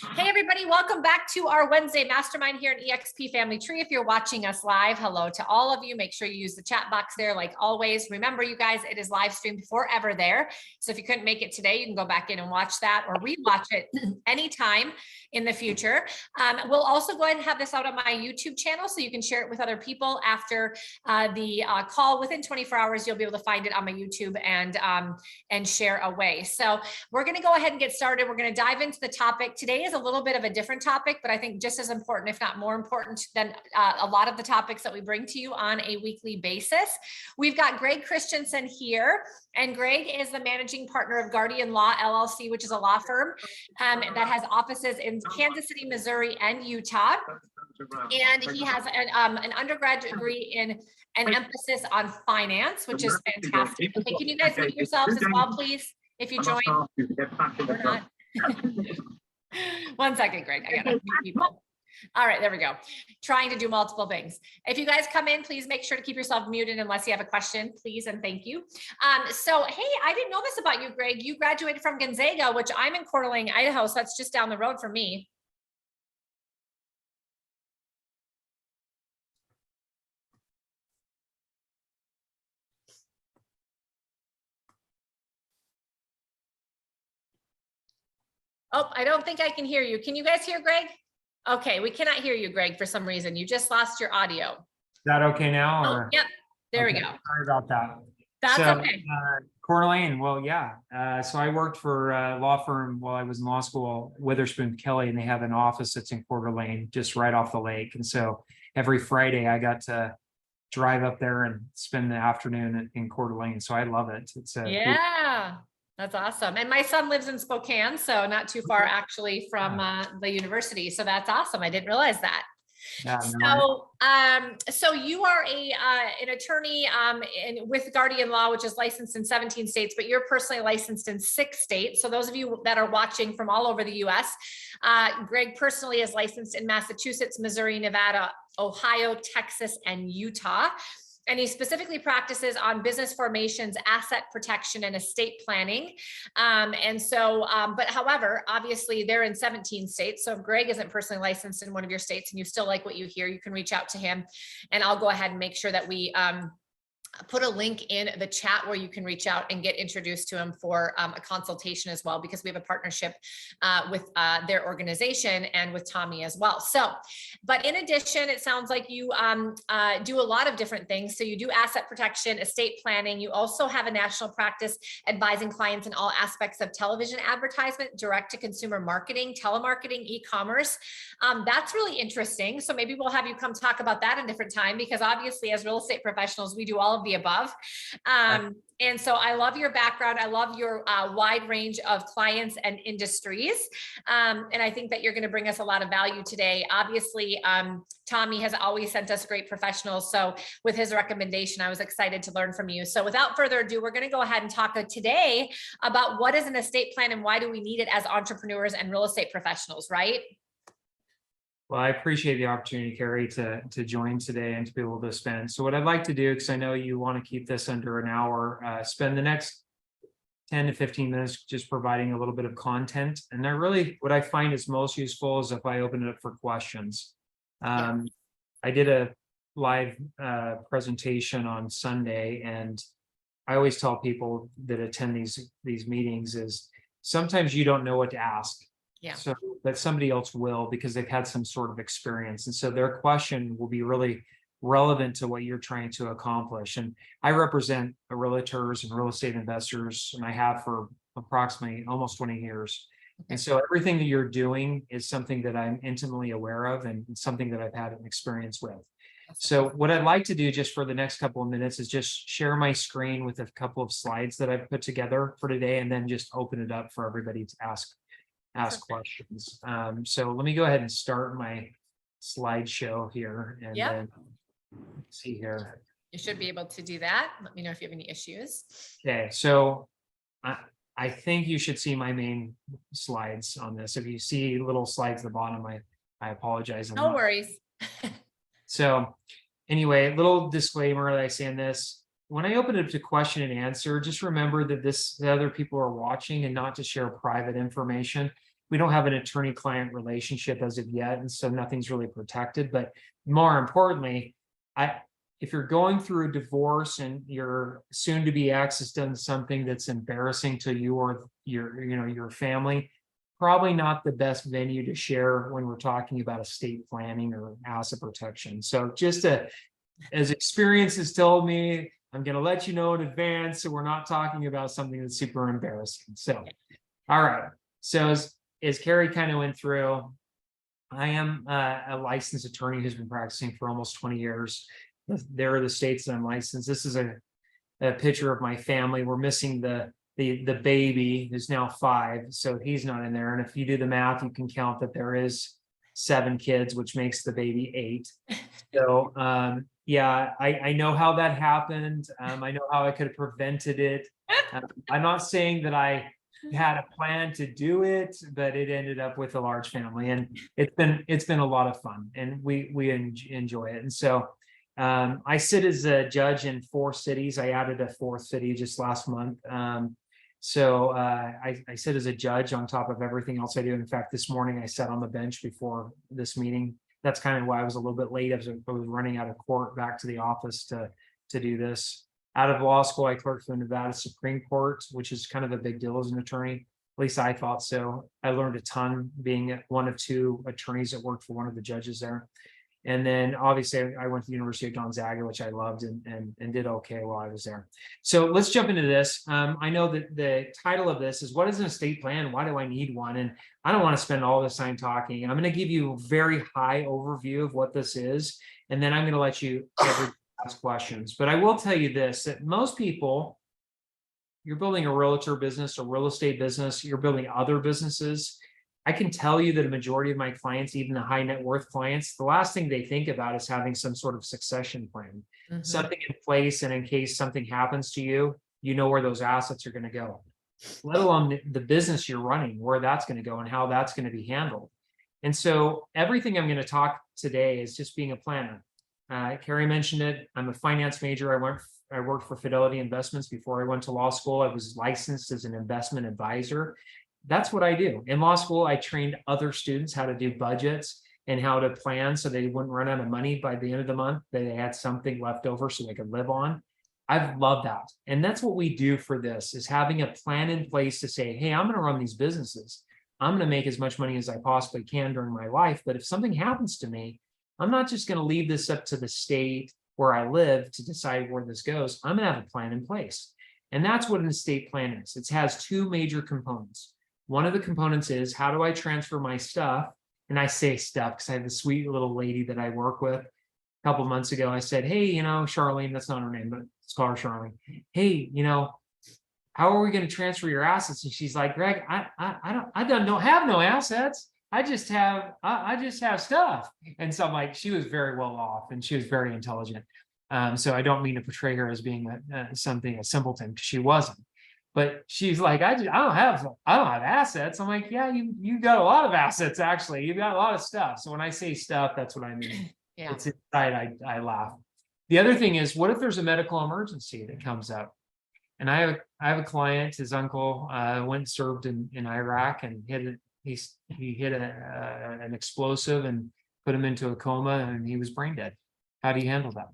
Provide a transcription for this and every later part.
Hey everybody, welcome back to our Wednesday Mastermind here in EXP Family Tree. If you're watching us live, hello to all of you. Make sure you use the chat box there like always. Remember you guys, it is live streamed forever there. So if you couldn't make it today, you can go back in and watch that or rewatch it anytime in the future. We'll also go ahead and have this out on my YouTube channel so you can share it with other people after the call. Within 24 hours, you'll be able to find it on my YouTube and share away. So we're going to go ahead and get started. We're going to dive into the topic. Today is a little bit of a different topic, but I think just as important, if not more important than a lot of the topics that we bring to you on a weekly basis. We've got Greg Christiansen here, and Greg is the managing partner of Guardian Law LLC, which is a law firm that has offices in Kansas City, Missouri, and Utah. And he has an undergraduate degree in an emphasis on finance, which is fantastic. Okay, can you guys mute yourselves as well, please, if you join or not? One second, Greg, I gotta mute people. All right, there we go. Trying to do multiple things. If you guys come in, please make sure to keep yourself muted unless you have a question, please and thank you. So, hey, I didn't know this about you, Greg. You graduated from Gonzaga, which I'm in Coeur d'Alene, Idaho, so that's just down the road from me. Oh, I don't think I can hear you. Can you guys hear Greg? Okay, we cannot hear you, Greg, for some reason. You just lost your audio. Is that okay now? Or? Oh, yep, there we go. Sorry about that. That's okay. Coeur d'Alene, well, yeah. So I worked for a law firm while I was in law school, Witherspoon Kelly, and they have an office that's in Coeur d'Alene, just right off the lake. And so every Friday I got to drive up there and spend the afternoon in Coeur d'Alene. So I love it. It's yeah. That's awesome. And my son lives in Spokane, so not too far actually from the university. So that's awesome. I didn't realize that. Yeah, so you are an attorney with Guardian Law, which is licensed in 17 states, but you're personally licensed in 6 states. So those of you that are watching from all over the US, Greg personally is licensed in Massachusetts, Missouri, Nevada, Ohio, Texas, and Utah. And he specifically practices on business formations, asset protection, and estate planning. But however, obviously they're in 17 states. So if Greg isn't personally licensed in one of your states and you still like what you hear, you can reach out to him and I'll go ahead and make sure that we put a link in the chat where you can reach out and get introduced to him for a consultation as well, because we have a partnership with their organization and with Tommy as well. So, but in addition, it sounds like you do a lot of different things. So you do asset protection, estate planning. You also have a national practice advising clients in all aspects of television advertisement, direct to consumer marketing, telemarketing, e-commerce. That's really interesting. So maybe we'll have you come talk about that a different time, because obviously as real estate professionals, we do all of the above. And so I love your background. I love your wide range of clients and industries. And I think that you're going to bring us a lot of value today. Obviously, Tommy has always sent us great professionals. So with his recommendation, I was excited to learn from you. So without further ado, we're going to go ahead and talk today about what is an estate plan and why do we need it as entrepreneurs and real estate professionals, right? Well, I appreciate the opportunity, Cari, to join today and to be able to spend. So what I'd like to do, because I know you want to keep this under an hour, spend the next 10 to 15 minutes just providing a little bit of content. And what I find is most useful is if I open it up for questions. I did a live presentation on Sunday, and I always tell people that attend these meetings is sometimes you don't know what to ask. Yeah. So that somebody else will, because they've had some sort of experience. And so their question will be really relevant to what you're trying to accomplish. And I represent realtors and real estate investors, and I have for approximately almost 20 years. And so everything that you're doing is something that I'm intimately aware of and something that I've had an experience with. So what I'd like to do just for the next couple of minutes is just share my screen with a couple of slides that I've put together for today, and then just open it up for everybody to ask questions. So let me go ahead and start my slideshow here, and then see here. You should be able to do that. Let me know if you have any issues. Okay, so I think you should see my main slides on this. If you see little slides at the bottom, I apologize. No worries. So anyway, little disclaimer that I say in this. When I open it up to question and answer, just remember that the other people are watching and not to share private information. we don't have an attorney-client relationship as of yet, and so nothing's really protected. But more importantly, if you're going through a divorce and your soon-to-be ex has done something that's embarrassing to you or your family, probably not the best venue to share when we're talking about estate planning or asset protection. So just as experience has told me, I'm going to let you know in advance, so we're not talking about something that's super embarrassing. So, all right. So as Cari kind of went through, I am a licensed attorney who's been practicing for almost 20 years. There are the states that I'm licensed. This is a picture of my family. We're missing the baby, who's now 5, so he's not in there. And if you do the math, you can count that there is 7 kids, which makes the baby 8. So yeah, I know how that happened. I know how I could have prevented it. I'm not saying that I had a plan to do it, but it ended up with a large family, and it's been a lot of fun, and we enjoy it. And so I sit as a judge in 4 cities. I added a 4th city just last month. So I sit as a judge on top of everything else I do. In fact, this morning I sat on the bench before this meeting. That's kind of why I was a little bit late. I was running out of court back to the office to do this. Out of law school, I clerked for the Nevada Supreme Court, which is kind of a big deal as an attorney. At least I thought so. I learned a ton being one of 2 attorneys that worked for one of the judges there. And then obviously I went to the University of Gonzaga, which I loved and did okay while I was there. So let's jump into this. I know that the title of this is, what is an estate plan? Why do I need one? And I don't want to spend all this time talking. I'm going to give you a very high overview of what this is. And then I'm going to let you ask questions. But I will tell you this, that most people, you're building a realtor business, a real estate business, you're building other businesses. I can tell you that a majority of my clients, even the high net worth clients, the last thing they think about is having some sort of succession plan, something in place. And in case something happens to you, you know where those assets are going to go, let alone the business you're running, where that's going to go and how that's going to be handled. And so everything I'm going to talk today is just being a planner. Cari mentioned it. I'm a finance major. I worked for Fidelity Investments before I went to law school. I was licensed as an investment advisor. That's what I do. In law school, I trained other students how to do budgets and how to plan so they wouldn't run out of money by the end of the month, that they had something left over so they could live on. I've loved that. And that's what we do for this, is having a plan in place to say, hey, I'm going to run these businesses. I'm going to make as much money as I possibly can during my life. But if something happens to me, I'm not just going to leave this up to the state where I live to decide where this goes. I'm going to have a plan in place. And that's what an estate plan is. It has 2 major components. One of the components is, how do I transfer my stuff? And I say stuff because I have a sweet little lady that I work with. A couple of months ago, I said, hey, Charlene, that's not her name, but let's call her Charlene. Hey, how are we going to transfer your assets? And she's like, Greg, I don't have no assets. I just have stuff. And so I'm like, she was very well off and she was very intelligent. So I don't mean to portray her as being a simpleton, because she wasn't. But she's like, I don't have assets. I'm like, yeah, you got a lot of assets, actually. You've got a lot of stuff. So when I say stuff, that's what I mean. Yeah. It's inside, I laugh. The other thing is, what if there's a medical emergency that comes up? And I have a client, his uncle went and served in Iraq and he hit an explosive and put him into a coma, and he was brain dead. How do you handle that?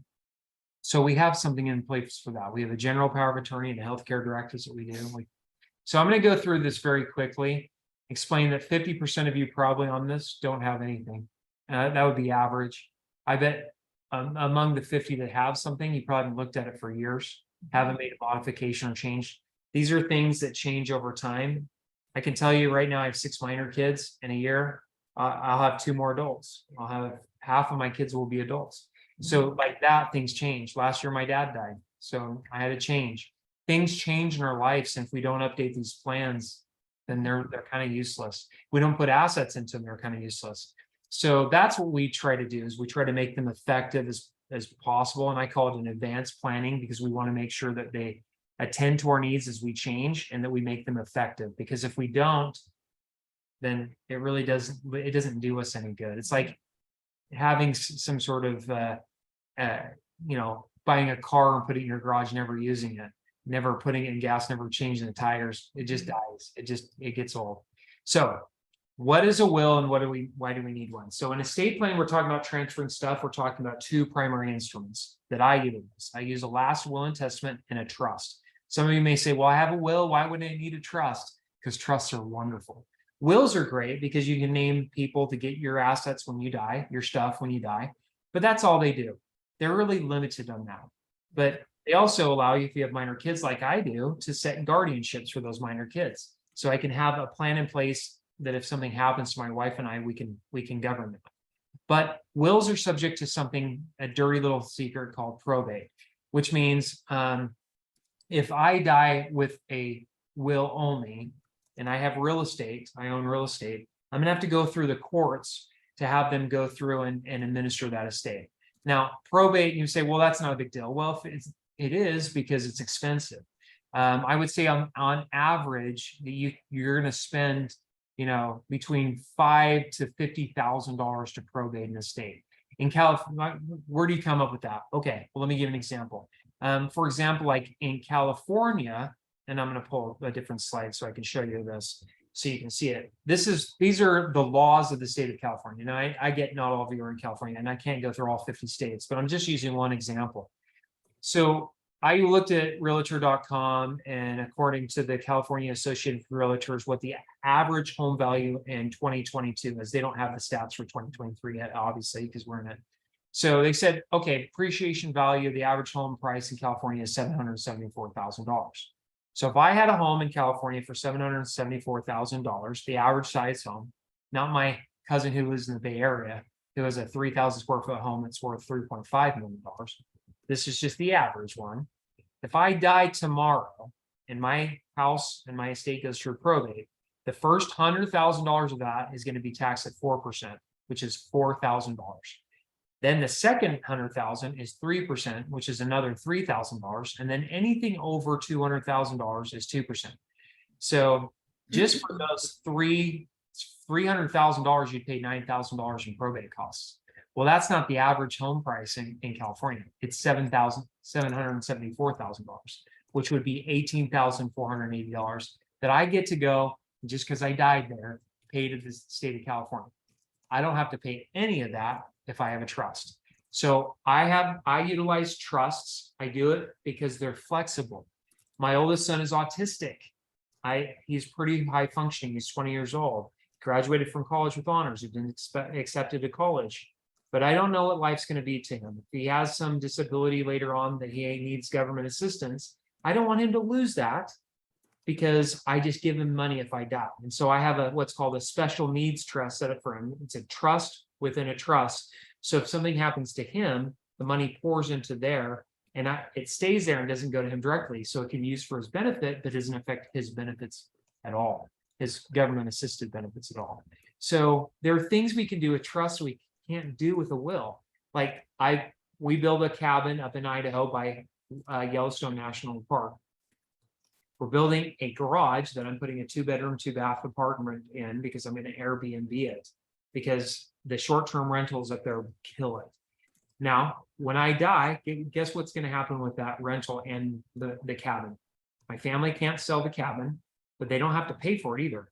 So we have something in place for that. We have a general power of attorney and a healthcare directives that we do. So I'm going to go through this very quickly, explain that 50% of you probably on this don't have anything. That would be average. I bet among the 50 that have something, you probably haven't looked at it for years, haven't made a modification or change. These are things that change over time. I can tell you right now, I have 6 minor kids. In a year, I'll have 2 more adults. I'll have half of my kids will be adults. So like that, things change. Last year, my dad died, so I had to change. Things change in our lives, and if we don't update these plans, then they're kind of useless. We don't put assets into them, they're kind of useless. So that's what we try to do, is we try to make them effective as possible. And I call it an advanced planning, because we want to make sure that they attend to our needs as we change and that we make them effective. Because if we don't, then it really doesn't do us any good. It's like having some sort of, buying a car and putting it in your garage, never using it, never putting it in gas, never changing the tires. It just dies. It gets old. So what is a will and why do we need one? So in estate planning, we're talking about transferring stuff. We're talking about two primary instruments that I use. I use a last will and testament and a trust. Some of you may say, well, I have a will. Why would I need a trust? Because trusts are wonderful. Wills are great because you can name people to get your assets when you die, your stuff when you die, but that's all they do. They're really limited on that. But they also allow you, if you have minor kids like I do, to set guardianships for those minor kids. So I can have a plan in place that if something happens to my wife and I, we can govern them. But wills are subject to something, a dirty little secret called probate, which means if I die with a will only, and I have real estate, I own real estate, I'm gonna have to go through the courts to have them go through and administer that estate. Now, probate, you say, well, that's not a big deal. Well, it is because it's expensive. I would say on average, you're gonna spend, between $5,000 to $50,000 to probate an estate. In California, where do you come up with that? Okay, well, let me give an example. For example, like in California, and I'm going to pull a different slide so I can show you this so you can see it. These are the laws of the state of California. Now, I get not all of you are in California, and I can't go through all 50 states, but I'm just using one example. So I looked at realtor.com, and according to the California Association of Realtors, what the average home value in 2022 is. They don't have the stats for 2023 yet, obviously, because we're in it. So they said, okay, appreciation value, the average home price in California is $774,000. So if I had a home in California for $774,000, the average size home, not my cousin who lives in the Bay Area, who has a 3,000 square foot home that's worth $3.5 million. This is just the average one. If I die tomorrow and my house and my estate goes through probate, the first $100,000 of that is going to be taxed at 4%, which is $4,000. Then the second 100,000 is 3%, which is another $3,000. And then anything over $200,000 is 2%. So just for those $300,000, you'd pay $9,000 in probate costs. Well, that's not the average home price in California. It's $774,000, which would be $18,480 that I get to go, just because I died there, pay to the state of California. I don't have to pay any of that if I have a trust. So I utilize trusts. I do it because they're flexible. My oldest son is autistic. He's pretty high functioning. He's 20 years old, graduated from college with honors. He's been accepted to college, but I don't know what life's going to be to him. If he has some disability later on that he needs government assistance, I don't want him to lose that, because I just give him money if I die. And so I have what's called a special needs trust set up for him. It's a trust within a trust. So if something happens to him, the money pours into there, and it stays there and doesn't go to him directly. So it can be used for his benefit, but doesn't affect his benefits at all, his government assisted benefits at all. So there are things we can do with trust we can't do with a will. Like we build a cabin up in Idaho by Yellowstone National Park. We're building a garage that I'm putting a 2-bedroom, 2-bath apartment in, because I'm going to Airbnb it, because the short-term rentals up there kill it. Now, when I die, guess what's going to happen with that rental and the cabin? My family can't sell the cabin, but they don't have to pay for it either.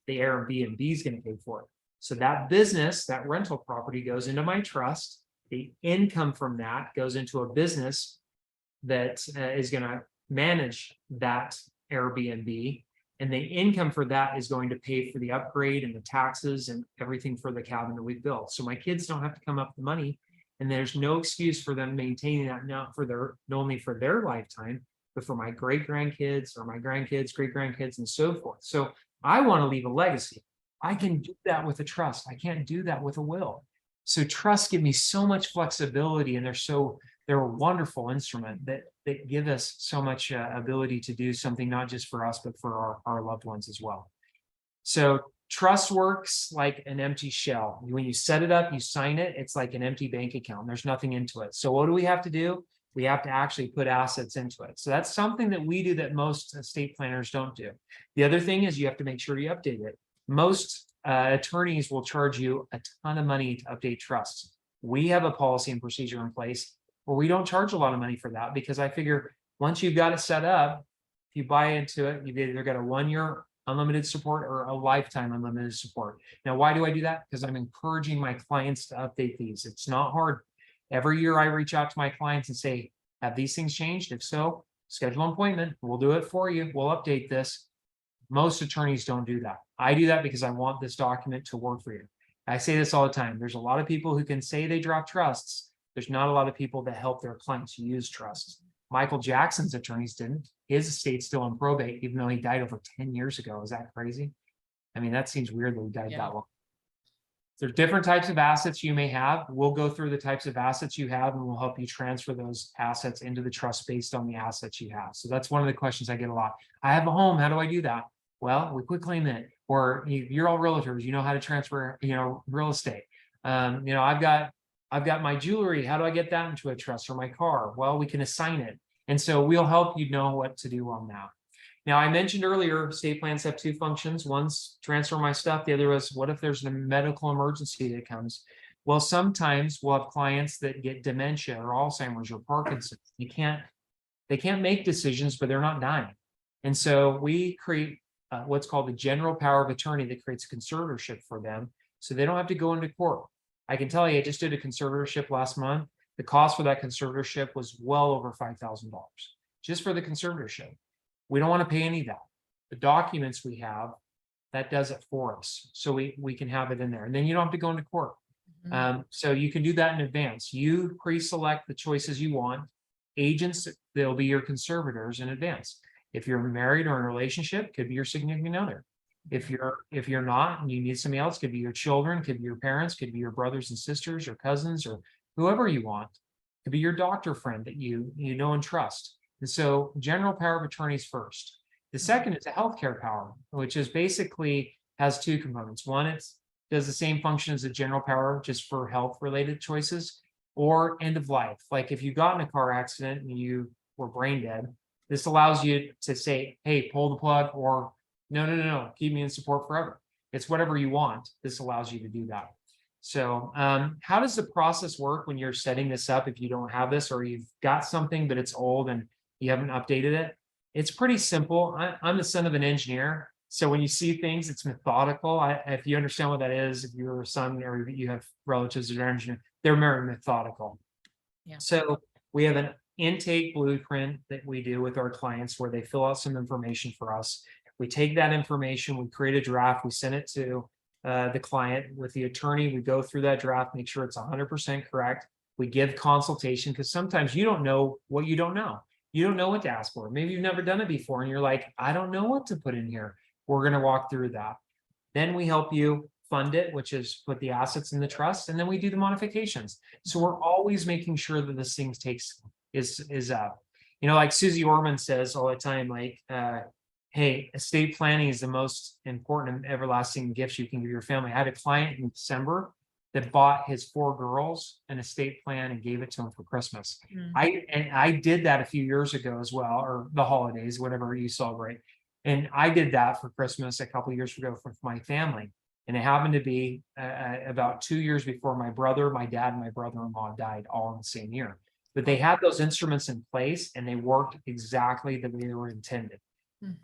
The Airbnb is going to pay for it. So that business, that rental property, goes into my trust. The income from that goes into a business that is going to manage that Airbnb, and the income for that is going to pay for the upgrade and the taxes and everything for the cabin that we've built. So my kids don't have to come up with the money, and there's no excuse for them maintaining that, not only for their lifetime, but for my great grandkids or my grandkids, great grandkids, and so forth. So I want to leave a legacy. I can do that with a trust. I can't do that with a will. So trusts give me so much flexibility, and they're a wonderful instrument that give us so much ability to do something, not just for us, but for our loved ones as well. So trust works like an empty shell. When you set it up, you sign it, it's like an empty bank account. There's nothing into it. So what do we have to do? We have to actually put assets into it. So that's something that we do that most estate planners don't do. The other thing is you have to make sure you update it. Most attorneys will charge you a ton of money to update trusts. We have a policy and procedure in place where we don't charge a lot of money for that, because I figure once you've got it set up, if you buy into it, you've either got a 1-year unlimited support or a lifetime unlimited support. Now, why do I do that? Because I'm encouraging my clients to update these. It's not hard. Every year I reach out to my clients and say, have these things changed? If so, schedule an appointment. We'll do it for you. We'll update this. Most attorneys don't do that. I do that because I want this document to work for you. I say this all the time. There's a lot of people who can say they drop trusts. There's not a lot of people that help their clients use trusts. Michael Jackson's attorneys didn't. His estate's still on probate, even though he died over 10 years ago. Is that crazy? I mean, that seems weird that he died that long. There's different types of assets you may have. We'll go through the types of assets you have, and we'll help you transfer those assets into the trust based on the assets you have. So that's one of the questions I get a lot. I have a home. How do I do that? Well, we quit claim it. Or you're all realtors. You know how to transfer, real estate. I've got my jewelry. How do I get that into a trust, or my car? Well, we can assign it. And so we'll help you know what to do on that. Now, I mentioned earlier, estate plans have two functions. One's transfer my stuff. The other is, what if there's a medical emergency that comes? Well, sometimes we'll have clients that get dementia or Alzheimer's or Parkinson's. They can't make decisions, but they're not dying. And so we create what's called the general power of attorney that creates a conservatorship for them, so they don't have to go into court. I can tell you, I just did a conservatorship last month. The cost for that conservatorship was well over $5,000 just for the conservatorship. We don't want to pay any of that. The documents we have, that does it for us. So we can have it in there. And then you don't have to go into court. So you can do that in advance. You pre-select the choices you want. Agents, they'll be your conservators in advance. If you're married or in a relationship, could be your significant other. If you're not and you need somebody else, could be your children, could be your parents, could be your brothers and sisters or cousins or whoever you want. Could be your doctor friend that you know and trust. And so general power of attorneys first. The second is a healthcare power, which is basically has two components. One, it does the same function as a general power, just for health related choices, or end of life. Like if you got in a car accident and you were brain dead, this allows you to say, hey, pull the plug, or no, keep me in support forever. It's whatever you want. This allows you to do that. So how does the process work when you're setting this up if you don't have this, or you've got something but it's old and you haven't updated it? It's pretty simple. I'm the son of an engineer. So when you see things, it's methodical. If you understand what that is, if you're a son or you have relatives that are engineers, they're very methodical. Yeah. So we have an intake blueprint that we do with our clients where they fill out some information for us. We take that information, we create a draft, we send it to the client with the attorney. We go through that draft, make sure it's 100% correct. We give consultation because sometimes you don't know what you don't know. You don't know what to ask for. Maybe you've never done it before and you're like, I don't know what to put in here. We're going to walk through that. Then we help you fund it, which is put the assets in the trust, and then we do the modifications. So we're always making sure that this thing is like Susie Orman says all the time, like, hey, estate planning is the most important and everlasting gift you can give your family. I had a client in December that bought his 4 girls an estate plan and gave it to him for Christmas. I did that a few years ago as well, or the holidays, whatever you celebrate. And I did that for Christmas a couple of years ago for my family. And it happened to be about 2 years before my brother, my dad, and my brother-in-law died all in the same year. But they had those instruments in place and they worked exactly the way they were intended.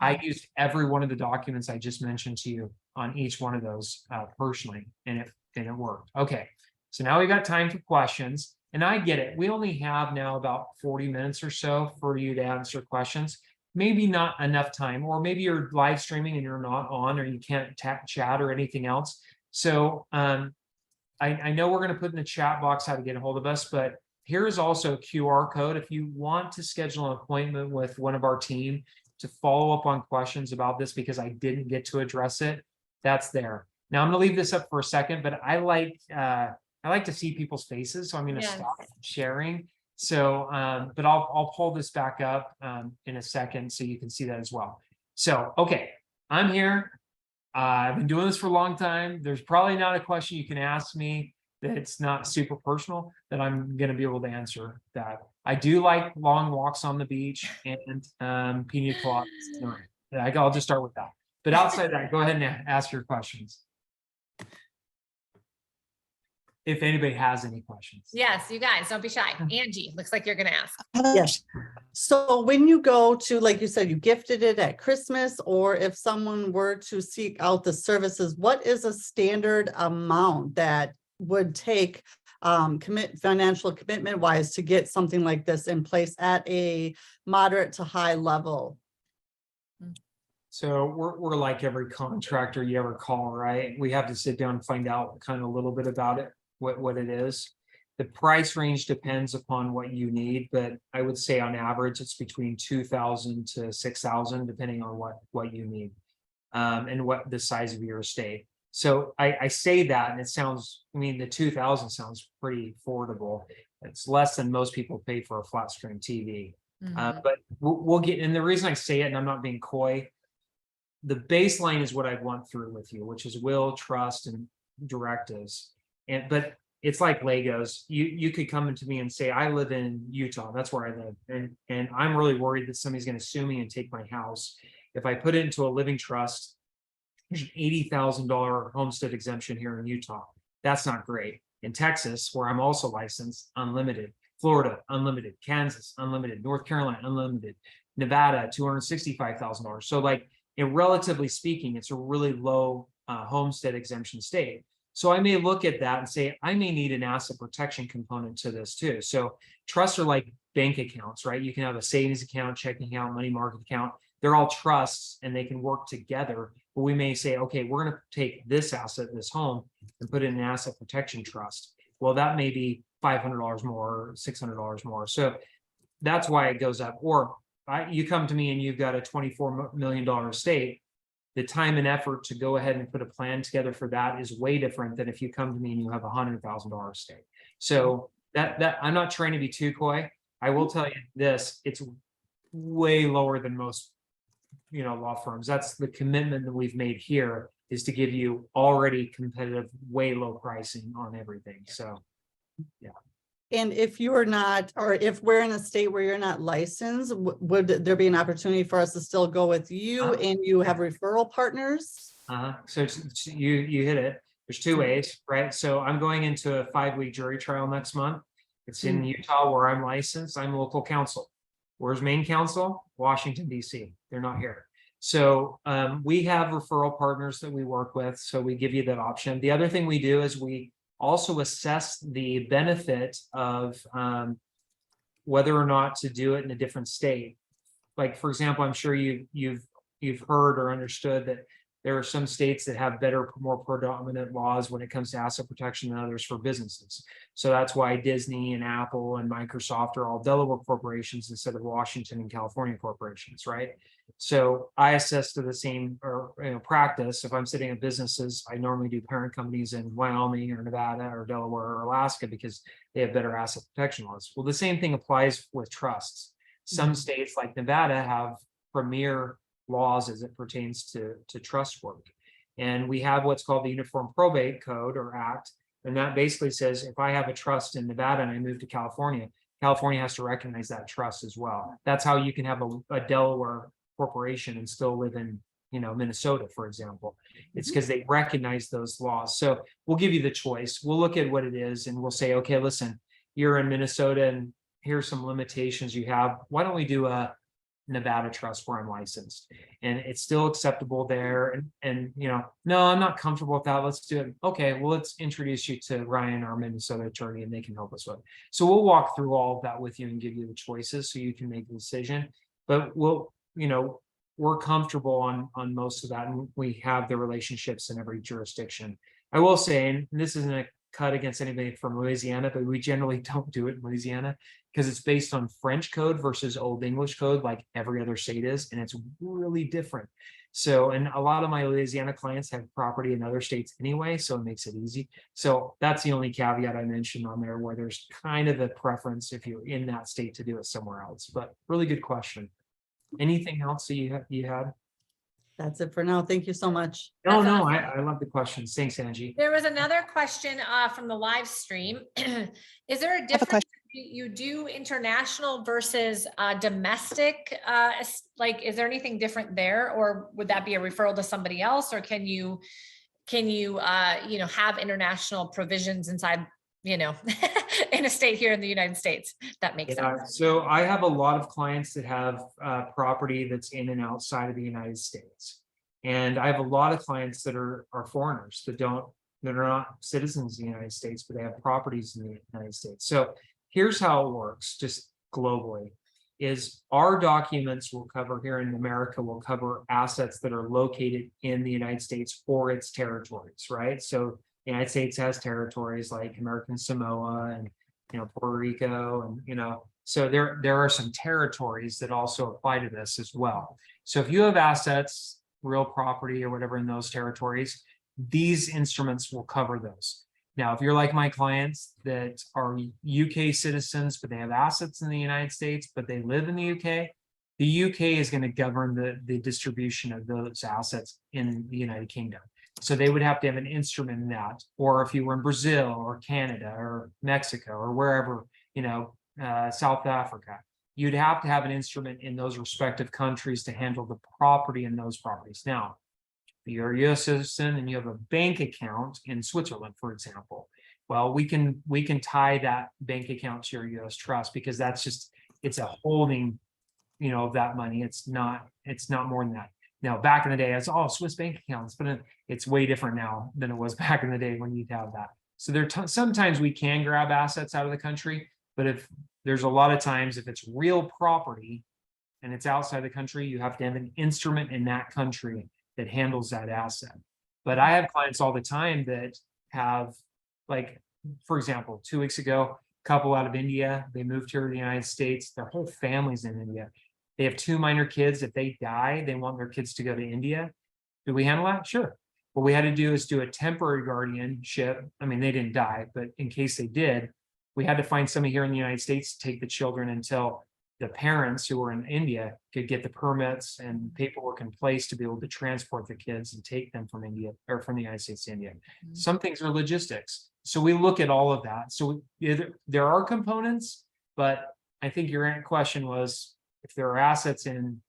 I used every one of the documents I just mentioned to you on each one of those personally, and it worked. Okay, so now we've got time for questions, and I get it. We only have now about 40 minutes or so for you to answer questions. Maybe not enough time, or maybe you're live streaming and you're not on, or you can't chat or anything else. So I know we're going to put in the chat box how to get a hold of us, but here's also a QR code. If you want to schedule an appointment with one of our team to follow up on questions about this because I didn't get to address it, that's there. Now I'm going to leave this up for a second, but I like to see people's faces, so I'm going to stop sharing. So, but I'll pull this back up in a second so you can see that as well. So, okay, I'm here. I've been doing this for a long time. There's probably not a question you can ask me that's not super personal that I'm going to be able to answer that. I do like long walks on the beach and pina coladas. I'll just start with that. But outside that, go ahead and ask your questions. if anybody has any questions. Yes, you guys, don't be shy. Angie, looks like you're going to ask. Yes. So when you go to, like you said, you gifted it at Christmas, or if someone were to seek out the services, what is a standard amount that would take financial commitment wise to get something like this in place at a moderate to high level? So we're like every contractor you ever call, right? We have to sit down and find out kind of a little bit about it, what it is. The price range depends upon what you need, but I would say on average, it's between 2,000 to 6,000, depending on what you need, and what the size of your estate. So I say that, and it sounds, I mean, the 2,000 sounds pretty affordable. It's less than most people pay for a flat screen TV. But we'll get, and the reason I say it, and I'm not being coy, the baseline is what I've went through with you, which is will, trust, and directives. But it's like Legos. You could come into me and say, I live in Utah. That's where I live. And I'm really worried that somebody's going to sue me and take my house. If I put it into a living trust, there's an $80,000 homestead exemption here in Utah. That's not great. In Texas, where I'm also licensed, unlimited. Florida, unlimited. Kansas, unlimited. North Carolina, unlimited. Nevada, $265,000. So like, relatively speaking, it's a really low homestead exemption state. So I may look at that and say, I may need an asset protection component to this too. So trusts are like bank accounts, right? You can have a savings account, checking account, money market account. They're all trusts and they can work together. But we may say, okay, we're going to take this asset, this home, and put it in an asset protection trust. Well, that may be $500 more, $600 more. So that's why it goes up. Or you come to me and you've got a $24 million estate. The time and effort to go ahead and put a plan together for that is way different than if you come to me and you have a $100,000 estate. So that I'm not trying to be too coy. I will tell you this, it's way lower than most, law firms. That's the commitment that we've made here, is to give you already competitive, way low pricing on everything. So, yeah. And if you're not, or if we're in a state where you're not licensed, would there be an opportunity for us to still go with you and you have referral partners? So you hit it. There's two ways, right? So I'm going into a 5-week jury trial next month. It's in Utah where I'm licensed. I'm local counsel. Where's main counsel? Washington, D.C. They're not here. So we have referral partners that we work with. So we give you that option. The other thing we do is we also assess the benefit of whether or not to do it in a different state. Like, for example, I'm sure you've heard or understood that there are some states that have better, more predominant laws when it comes to asset protection than others for businesses. So that's why Disney and Apple and Microsoft are all Delaware corporations instead of Washington and California corporations, right? So I assess to the same practice. If I'm sitting in businesses, I normally do parent companies in Wyoming or Nevada or Delaware or Alaska because they have better asset protection laws. Well, the same thing applies with trusts. Some states like Nevada have premier laws as it pertains to trust work. And we have what's called the Uniform Probate Code or Act. And that basically says if I have a trust in Nevada and I move to California, California has to recognize that trust as well. That's how you can have a Delaware corporation and still live in Minnesota, for example. It's because they recognize those laws. So we'll give you the choice. We'll look at what it is and we'll say, okay, listen, you're in Minnesota and here's some limitations you have. Why don't we do a Nevada trust where I'm licensed and it's still acceptable there? And no, I'm not comfortable with that. Let's do it. Okay, well, let's introduce you to Ryan, our Minnesota attorney, and they can help us with it. So we'll walk through all of that with you and give you the choices so you can make the decision. But we're comfortable on most of that, and we have the relationships in every jurisdiction. I will say, and this isn't a cut against anybody from Louisiana, but we generally don't do it in Louisiana because it's based on French code versus Old English code, like every other state is, and it's really different. So, and a lot of my Louisiana clients have property in other states anyway, so it makes it easy. So that's the only caveat I mentioned on there, where there's kind of a preference if you're in that state to do it somewhere else. But really good question. Anything else that you had? That's it for now. Thank you so much. No, I love the questions. Thanks, Angie. There was another question from the live stream. Is there a difference? You do international versus domestic? Like, is there anything different there, or would that be a referral to somebody else, or can you have international provisions inside you know, in a state here in the United States. That makes sense. So I have a lot of clients that have property that's in and outside of the United States. And I have a lot of clients that are foreigners that are not citizens of the United States, but they have properties in the United States. So here's how it works, just globally, is our documents will cover here in America will cover assets that are located in the United States or its territories, right? So the United States has territories like American Samoa and, you know, Puerto Rico, and, you know, so there are some territories that also apply to this as well. So if you have assets, real property or whatever in those territories, these instruments will cover those. Now, if you're like my clients that are UK citizens, but they have assets in the United States, but they live in the UK is going to govern the distribution of those assets in the United Kingdom. So they would have to have an instrument in that. Or if you were in Brazil or Canada or Mexico or wherever, you know, South Africa, you'd have to have an instrument in those respective countries to handle the property in those properties. Now, if you're a US citizen and you have a bank account in Switzerland, for example, well, we can tie that bank account to your US trust, because that's just, it's a holding, you know, of that money. It's not more than that. Now, back in the day, it's all Swiss bank accounts, but it's way different now than it was back in the day when you'd have that. So sometimes we can grab assets out of the country, but if there's a lot of times, if it's real property and it's outside the country, you have to have an instrument in that country that handles that asset. But I have clients all the time that have, like, for example, 2 weeks ago, a couple out of India, they moved here to the United States. Their whole family's in India. They have 2 minor kids. If they die, they want their kids to go to India. Do we handle that? Sure. What we had to do is do a temporary guardianship. I mean, they didn't die, but in case they did, we had to find somebody here in the United States to take the children until the parents who were in India could get the permits and paperwork in place to be able to transport the kids and take them from India or from the United States to India. Mm-hmm. Some things are logistics. So we look at all of that. So there are components, but I think your question was, if there are assets in,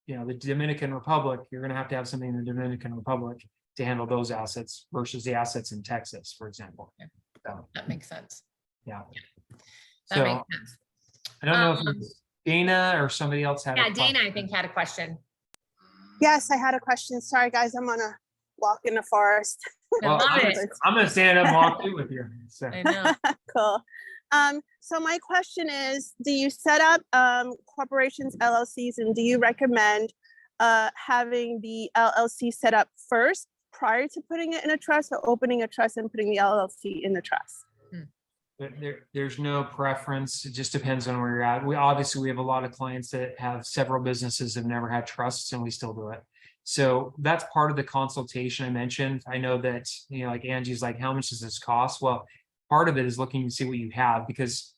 you know, the Dominican Republic, you're going to have something in the Dominican Republic to handle those assets versus the assets in Texas, for example. Yeah. So, that makes sense. Yeah. That makes sense. I don't know if it's Dana or somebody else had. Yeah, Dana, I think, had a question. Yes, I had a question. Sorry, guys, I'm on a walk in the forest. Well, I'm going to stand up and walk too with you. So. I know. Cool. So my question is, do you set up corporations, LLCs, and do you recommend having the LLC set up first prior to putting it in a trust, or opening a trust and putting the LLC in the trust? There's no preference. It just depends on where you're at. We have a lot of clients that have several businesses that have never had trusts, and we still do it. So that's part of the consultation I mentioned. I know that, you know, like Angie's like, how much does this cost? Well, part of it is looking to see what you have, because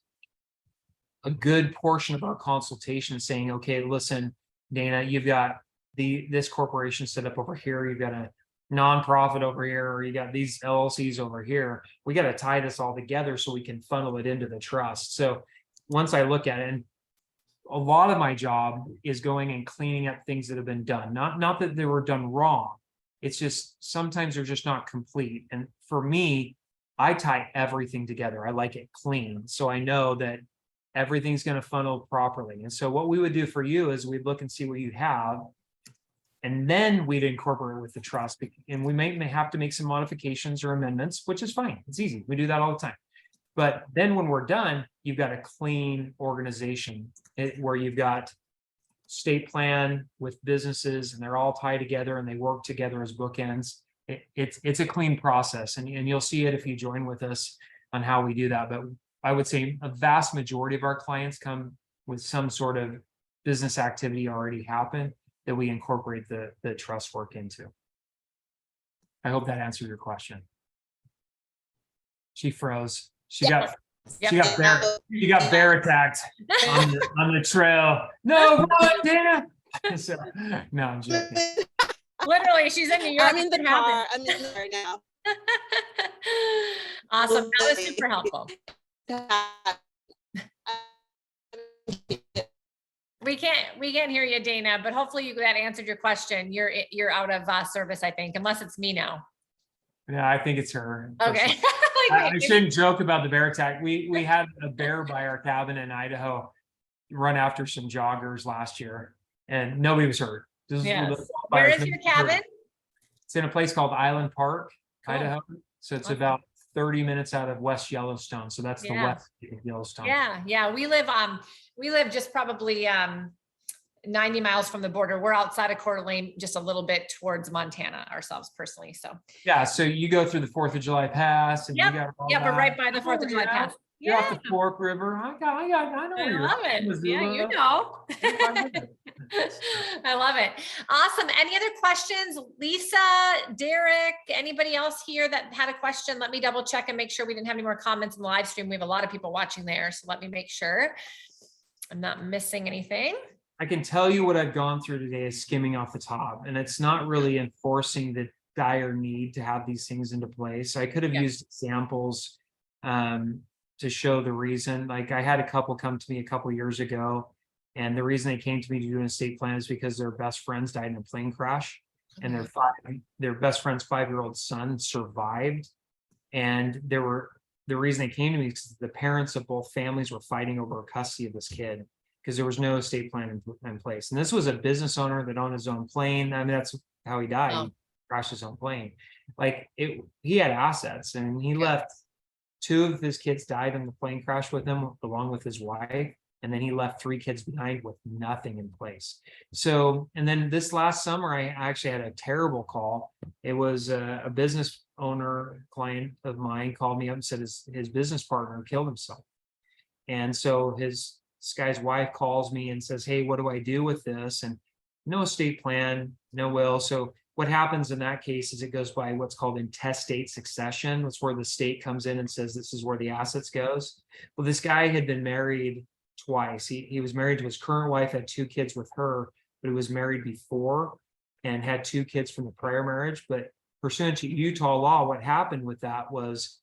a good portion of our consultation is saying, okay, listen, Dana, you've got this corporation set up over here. You've got a nonprofit over here, or you got these LLCs over here. We got to tie this all together so we can funnel it into the trust. So once I look at it, and a lot of my job is going and cleaning up things that have been done. Not that they were done wrong. It's just sometimes they're just not complete. And for me, I tie everything together. I like it clean. So I know that everything's going to funnel properly. And so what we would do for you is we'd look and see what you have, and then we'd incorporate it with the trust. And we may have to make some modifications or amendments, which is fine. It's easy. We do that all the time. But then when we're done, you've got a clean organization where you've got state plan with businesses, and they're all tied together and they work together as bookends. It's a clean process, and you'll see it if you join with us on how we do that. But I would say a vast majority of our clients come with some sort of business activity already happen that we incorporate the trust work into. I hope that answered your question. She froze. She got bear attacked on the trail. No, run, Dana. So, no, I'm joking. Literally, she's in New York. I'm in the car. I'm in the car now. Awesome. That was super helpful. We can't hear you, Dana, but hopefully that answered your question. You're out of service, I think, unless it's me now. Yeah, I think it's her. Okay. I shouldn't joke about the bear attack. We had a bear by our cabin in Idaho run after some joggers last year, and nobody was hurt. Yes. Where is your cabin? It's in a place called Island Park, Cool. Idaho. So it's Okay. about 30 minutes out of West Yellowstone. So that's the west of Yellowstone. Yeah. We live just probably 90 miles from the border. We're outside of Coeur d'Alene, just a little bit towards Montana ourselves personally. So yeah, so you go through the 4th of July Pass, and you got all we're that. right by the 4th of July Pass. You're off the Fork River. I know I where you're love at. it. Missoula. Yeah, you know. I love it. Awesome. Any other questions? Lisa, Derek, anybody else here that had a question? Let me double check and make sure we didn't have any more comments in the live stream. We have a lot of people watching there. So let me make sure I'm not missing anything. I can tell you what I've gone through today is skimming off the top, and it's not really enforcing the dire need to have these things into place. So I could have used examples to show the reason. Like I had a couple come to me a couple years ago, and the reason they came to me to do an estate plan is because their best friends died in a plane crash, and their best friend's 5-year-old son survived. And the reason they came to me is because the parents of both families were fighting over custody of this kid, because there was no estate plan in place. And this was a business owner that owned his own plane. I mean, that's how he died. Oh. He crashed his own plane. He had assets, and he left 2 of his kids died in the plane crash with him, along with his wife. And then he left 3 kids behind with nothing in place. So, and then this last summer, I actually had a terrible call. It was a business owner client of mine called me up and said his business partner killed himself. And so this guy's wife calls me and says, hey, what do I do with this? And no estate plan, no will. So what happens in that case is it goes by what's called intestate succession. That's where the state comes in and says, this is where the assets goes. Well, this guy had been married twice. He was married to his current wife, had 2 kids with her, but he was married before and had 2 kids from the prior marriage. But pursuant to Utah law, what happened with that was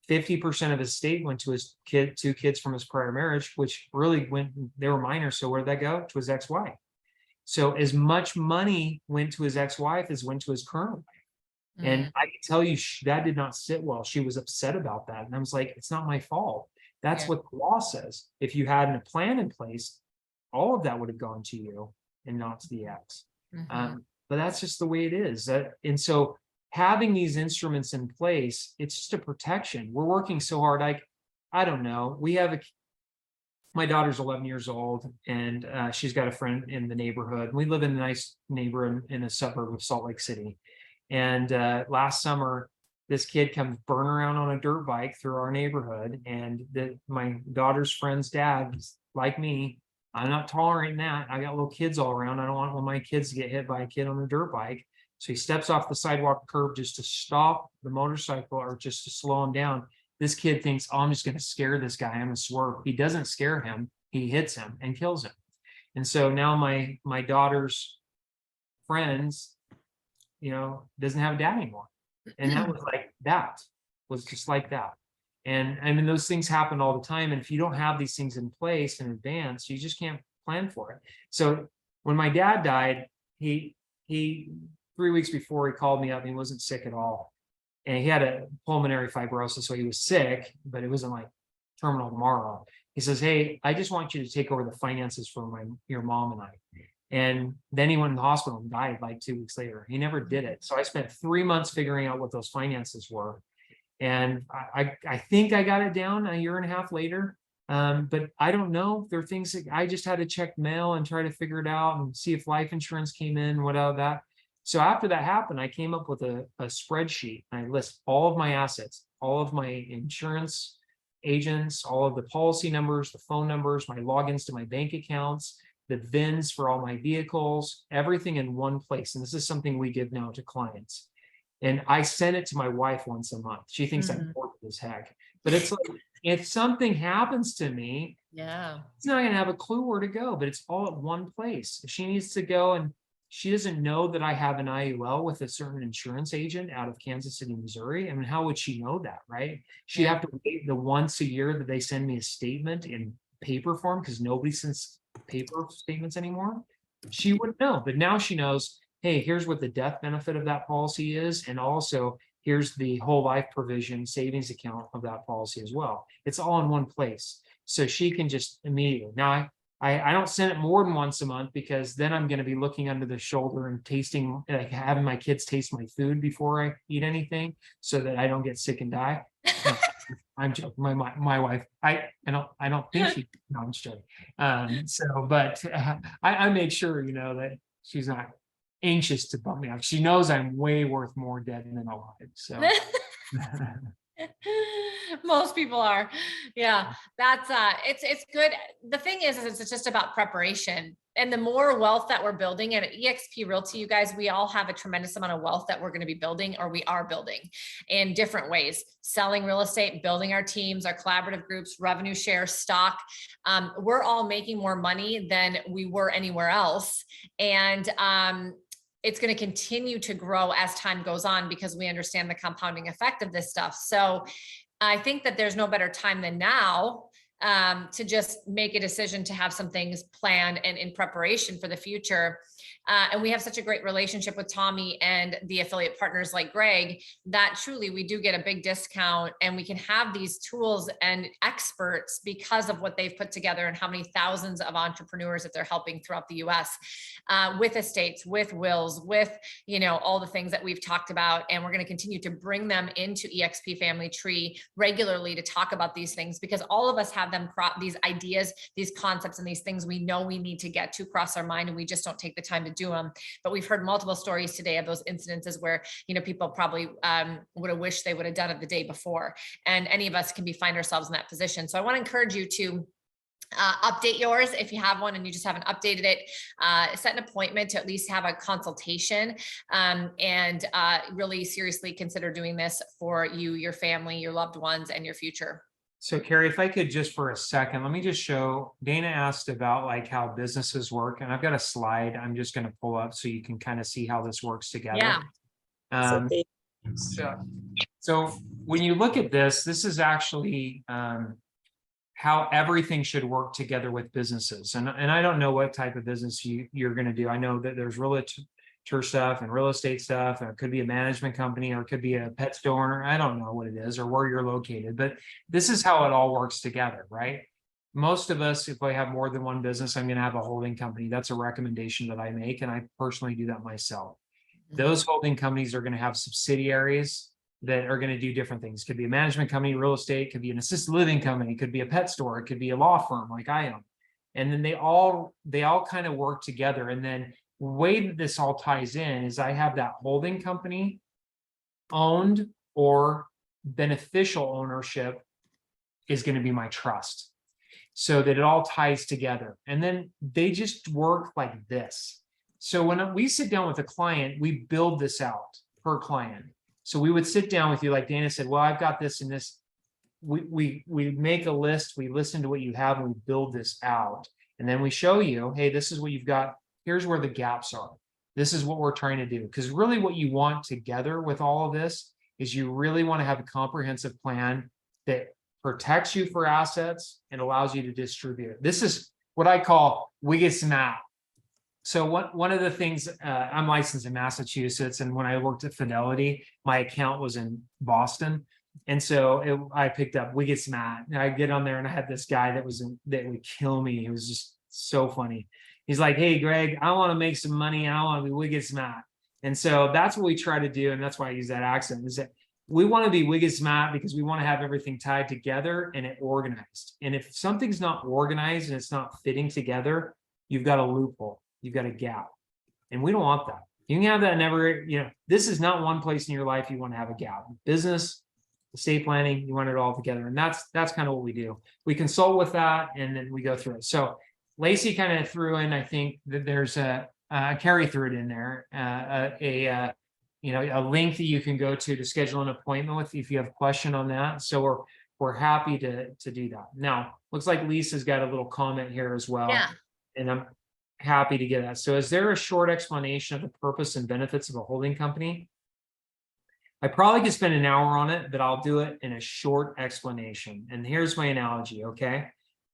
50% of his estate went to his 2 kids from his prior marriage, which really they were minors. So where did that go? To his ex-wife. So as much money went to his ex-wife as went to his current wife. And I can tell you that did not sit well. She was upset about that. And I was like, it's not my fault. That's what the law says. If you had a plan in place, all of that would have gone to you and not to the ex. But that's just the way it is. And so having these instruments in place, it's just a protection. We're working so hard. I don't know. My daughter's 11 years old, and she's got a friend in the neighborhood. We live in a nice neighborhood in a suburb of Salt Lake City. And last summer, this kid comes burning around on a dirt bike through our neighborhood. And my daughter's friend's dad, like me, I'm not tolerating that. I got little kids all around. I don't want one of my kids to get hit by a kid on a dirt bike. So he steps off the sidewalk curb just to stop the motorcycle or just to slow him down. This kid thinks, oh, I'm just going to scare this guy. I'm going to swerve. He doesn't scare him. He hits him and kills him. And so now my daughter's friends, doesn't have a dad anymore. And that was just like that. And I mean, those things happen all the time. And if you don't have these things in place in advance, you just can't plan for it. So when my dad died, he 3 weeks before, he called me up and he wasn't sick at all. And he had a pulmonary fibrosis, so he was sick, but it wasn't like terminal tomorrow. He says, hey, I just want you to take over the finances for your mom and I. And then he went in the hospital and died like 2 weeks later. He never did it. So I spent 3 months figuring out what those finances were. And I think I got it down a year and a half later. But I don't know. There are things that I just had to check mail and try to figure it out and see if life insurance came in, whatever that. So after that happened, I came up with a spreadsheet. And I list all of my assets, all of my insurance agents, all of the policy numbers, the phone numbers, my logins to my bank accounts, the VINs for all my vehicles, everything in one place. And this is something we give now to clients. And I send it to my wife once a month. She thinks I'm bored as heck. But it's like, if something happens to me, it's not going to have a clue where to go, but it's all at one place. If she needs to go and she doesn't know that I have an IUL with a certain insurance agent out of Kansas City, Missouri. I mean, how would she know that, right? She'd have to wait the once a year that they send me a statement in paper form, because nobody sends paper statements anymore. She wouldn't know, but now she knows, hey, here's what the death benefit of that policy is. And also here's the whole life provision savings account of that policy as well. It's all in one place. So she can just immediately, now I don't send it more than once a month, because then I'm going to be looking under the shoulder and tasting, like having my kids taste my food before I eat anything, so that I don't get sick and die. No, I'm joking. My wife, I don't think she, no, I'm just joking. But I make sure, that she's not anxious to bump me out. She knows I'm way worth more dead than alive. So most people are. Yeah, that's it's good. The thing is it's just about preparation, and the more wealth that we're building. And at EXP Realty, you guys, we all have a tremendous amount of wealth that we're going to be building, or we are building in different ways: selling real estate, building our teams, our collaborative groups, revenue share, stock. We're all making more money than we were anywhere else. And it's going to continue to grow as time goes on, because we understand the compounding effect of this stuff. So I think that there's no better time than now to just make a decision to have some things planned and in preparation for the future. And we have such a great relationship with Tommy and the affiliate partners like Greg, that truly we do get a big discount, and we can have these tools and experts because of what they've put together and how many thousands of entrepreneurs that they're helping throughout the US with estates, with wills, with, all the things that we've talked about. And we're going to continue to bring them into EXP Family Tree regularly to talk about these things, because all of us have these ideas, these concepts, and these things we know we need to get to cross our mind, and we just don't take the time to do them. But we've heard multiple stories today of those incidences where, people probably would have wished they would have done it the day before. And any of us can find ourselves in that position. So I want to encourage you to update yours if you have one and you just haven't updated it. Set an appointment to at least have a consultation, and really seriously consider doing this for you, your family, your loved ones, and your future. So Cari, if I could just for a second, let me just show, Dana asked about like how businesses work, and I've got a slide I'm just going to pull up so you can kind of see how this works together. Yeah. So when you look at this is actually how everything should work together with businesses. And I don't know what type of business you're going to do. I know that there's realtor stuff and real estate stuff, and it could be a management company, or it could be a pet store owner. I don't know what it is or where you're located, but this is how it all works together, right? Most of us, if I have more than one business, I'm going to have a holding company. That's a recommendation that I make, and I personally do that myself. Those holding companies are going to have subsidiaries that are going to do different things. Could be a management company, real estate, could be an assisted living company, could be a pet store, it could be a law firm like I am. And then they all kind of work together. And then the way that this all ties in is I have that holding company owned, or beneficial ownership is going to be my trust, so that it all ties together. And then they just work like this. So when we sit down with a client, we build this out per client. So we would sit down with you, like Dana said, well, I've got this and this. We make a list, we listen to what you have, and we build this out. And then we show you, hey, this is what you've got. Here's where the gaps are. This is what we're trying to do. Because really what you want together with all of this is you really want to have a comprehensive plan that protects you for assets and allows you to distribute. This is what I call WIGASMAT. So one of the things, I'm licensed in Massachusetts, and when I worked at Fidelity, my account was in Boston. And so I picked up WIGASMAT, and I get on there and I had this guy that would kill me. It was just so funny. He's like, hey, Greg, I want to make some money, and I want to be WIGASMAT. And so that's what we try to do. And that's why I use that accent, is that we want to be WIGASMAT because we want to have everything tied together and it organized. And if something's not organized and it's not fitting together, you've got a loophole, you've got a gap. And we don't want that. You can have that never, this is not one place in your life you want to have a gap. Business, estate planning, you want it all together. And that's kind of what we do. We consult with that, and then we go through it. So Lacey kind of threw in, I think that there's Cari threw it in there, a link that you can go to schedule an appointment with if you have a question on that. So we're happy to do that. Now, looks like Lisa's got a little comment here as well. Yeah. And I'm happy to get that. So is there a short explanation of the purpose and benefits of a holding company? I probably could spend an hour on it, but I'll do it in a short explanation. And here's my analogy, okay?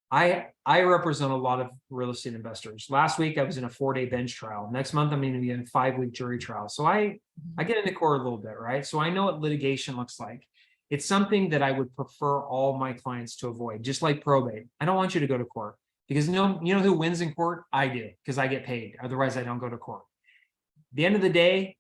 I represent a lot of real estate investors. Last week I was in a 4-day bench trial. Next month I'm going to be in a 5-week jury trial. So I get into court a little bit, right? So I know what litigation looks like. It's something that I would prefer all my clients to avoid, just like probate. I don't want you to go to court because you know who wins in court? I do, because I get paid. Otherwise I don't go to court. At the end of the day,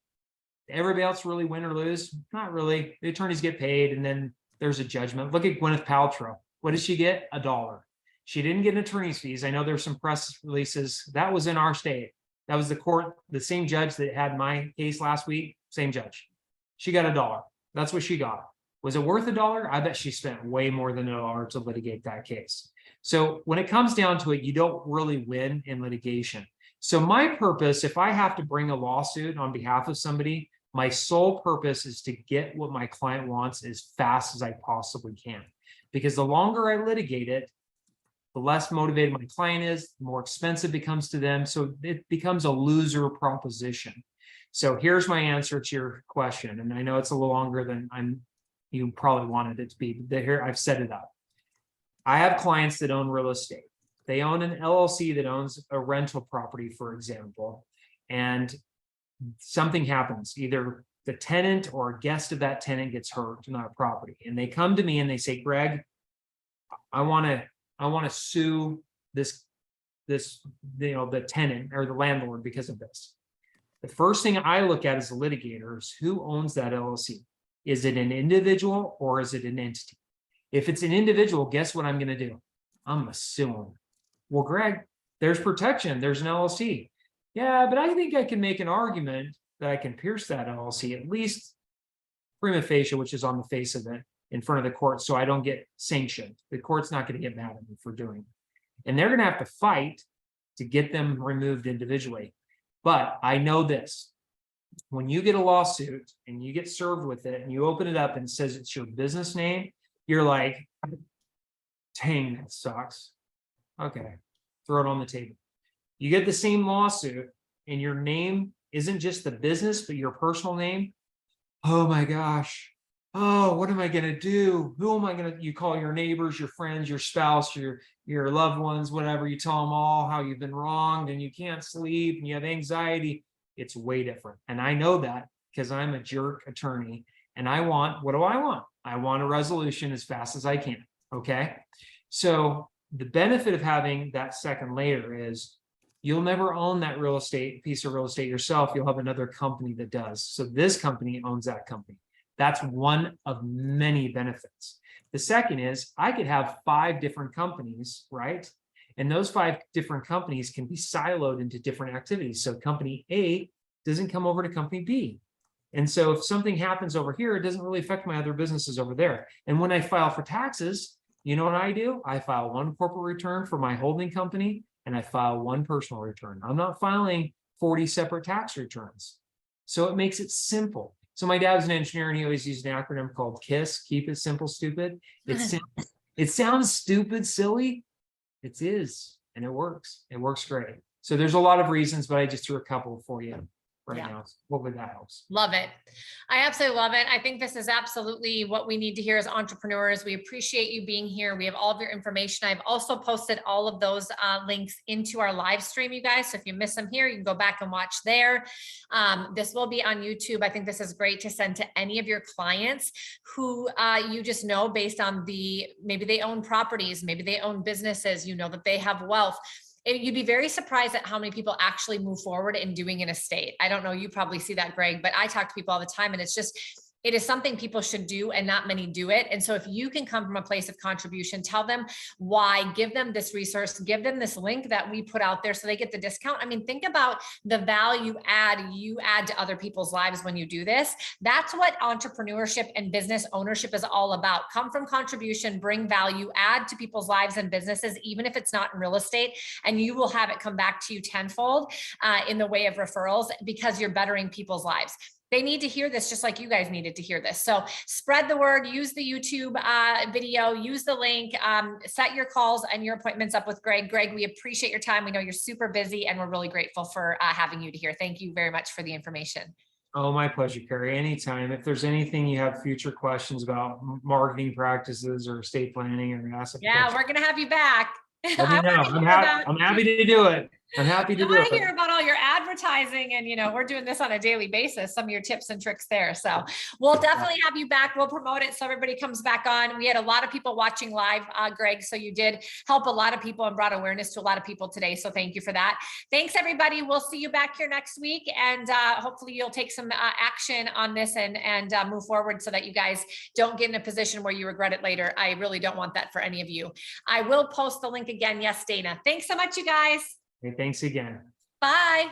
everybody else really win or lose? Not really. The attorneys get paid and then there's a judgment. Look at Gwyneth Paltrow. What did she get? $1. She didn't get attorney's fees. I know there's some press releases. That was in our state. That was the court, the same judge that had my case last week, same judge. She got $1. That's what she got. Was it worth $1? I bet she spent way more than $1 to litigate that case. So when it comes down to it, you don't really win in litigation. So my purpose, if I have to bring a lawsuit on behalf of somebody, my sole purpose is to get what my client wants as fast as I possibly can. Because the longer I litigate it, the less motivated my client is, the more expensive it becomes to them. So it becomes a loser proposition. So here's my answer to your question. And I know it's a little longer than you probably wanted it to be, but here I've set it up. I have clients that own real estate. They own an LLC that owns a rental property, for example, and something happens. Either the tenant or a guest of that tenant gets hurt in that property. And they come to me and they say, Greg, I want to sue the tenant or the landlord because of this. The first thing I look at as a litigator is who owns that LLC. Is it an individual or is it an entity? If it's an individual, guess what I'm going to do? I'm going to sue them. Well, Greg, there's protection. There's an LLC. Yeah, but I think I can make an argument that I can pierce that LLC, at least prima facie, which is on the face of it, in front of the court, so I don't get sanctioned. The court's not going to get mad at me for doing it. And they're going to have to fight to get them removed individually. But I know this. When you get a lawsuit and you get served with it and you open it up and it says it's your business name, you're like, dang, that sucks. Okay, throw it on the table. You get the same lawsuit and your name isn't just the business, but your personal name. Oh my gosh. Oh, what am I going to do? Who am I going to, you call your neighbors, your friends, your spouse, your loved ones, whatever, you tell them all how you've been wronged and you can't sleep and you have anxiety. It's way different. And I know that because I'm a jerk attorney and I want, what do? I want a resolution as fast as I can. Okay. So the benefit of having that second layer is you'll never own that piece of real estate yourself. You'll have another company that does. So this company owns that company. That's one of many benefits. The second is I could have 5 different companies, right? And those 5 different companies can be siloed into different activities. So company A doesn't come over to company B. And so if something happens over here, it doesn't really affect my other businesses over there. And when I file for taxes, you know what I do? I file one corporate return for my holding company and I file one personal return. I'm not filing 40 separate tax returns. So it makes it simple. So my dad was an engineer and he always used an acronym called KISS, keep it simple, stupid. It sounds stupid, silly. It is, and it works. It works great. So there's a lot of reasons, but I just threw a couple for you right now. Hopefully that helps. Love it. I absolutely love it. I think this is absolutely what we need to hear as entrepreneurs. We appreciate you being here. We have all of your information. I've also posted all of those links into our live stream, you guys. So if you miss them here, you can go back and watch there. This will be on YouTube. I think this is great to send to any of your clients who you just know based on maybe they own properties, maybe they own businesses, you know that they have wealth. You'd be very surprised at how many people actually move forward in doing an estate. I don't know, you probably see that, Greg, but I talk to people all the time and it is something people should do and not many do it. And so if you can come from a place of contribution, tell them why, give them this resource, give them this link that we put out there so they get the discount. I mean, think about the value you add to other people's lives when you do this. That's what entrepreneurship and business ownership is all about. Come from contribution, bring value, add to people's lives and businesses, even if it's not in real estate, and you will have it come back to you tenfold in the way of referrals because you're bettering people's lives. They need to hear this just like you guys needed to hear this. So spread the word, use the YouTube video, use the link, set your calls and your appointments up with Greg. Greg, we appreciate your time. We know you're super busy and we're really grateful for having you to here. Thank you very much for the information. Oh, my pleasure, Cari. Anytime. If there's anything you have future questions about marketing practices or estate planning or asset. Yeah, we're going to have you back. Let me I know. wanna hear about- I'm happy to do it. I'm happy to I do want to hear it. about all your advertising and, we're doing this on a daily basis, some of your tips and tricks there. So we'll definitely have you back. We'll promote it so everybody comes back on. We had a lot of people watching live, Greg. So you did help a lot of people and brought awareness to a lot of people today. So thank you for that. Thanks, everybody. We'll see you back here next week. And hopefully you'll take some action on this and move forward so that you guys don't get in a position where you regret it later. I really don't want that for any of you. I will post the link again. Yes, Dana. Thanks so much, you guys. Okay, thanks again. Bye.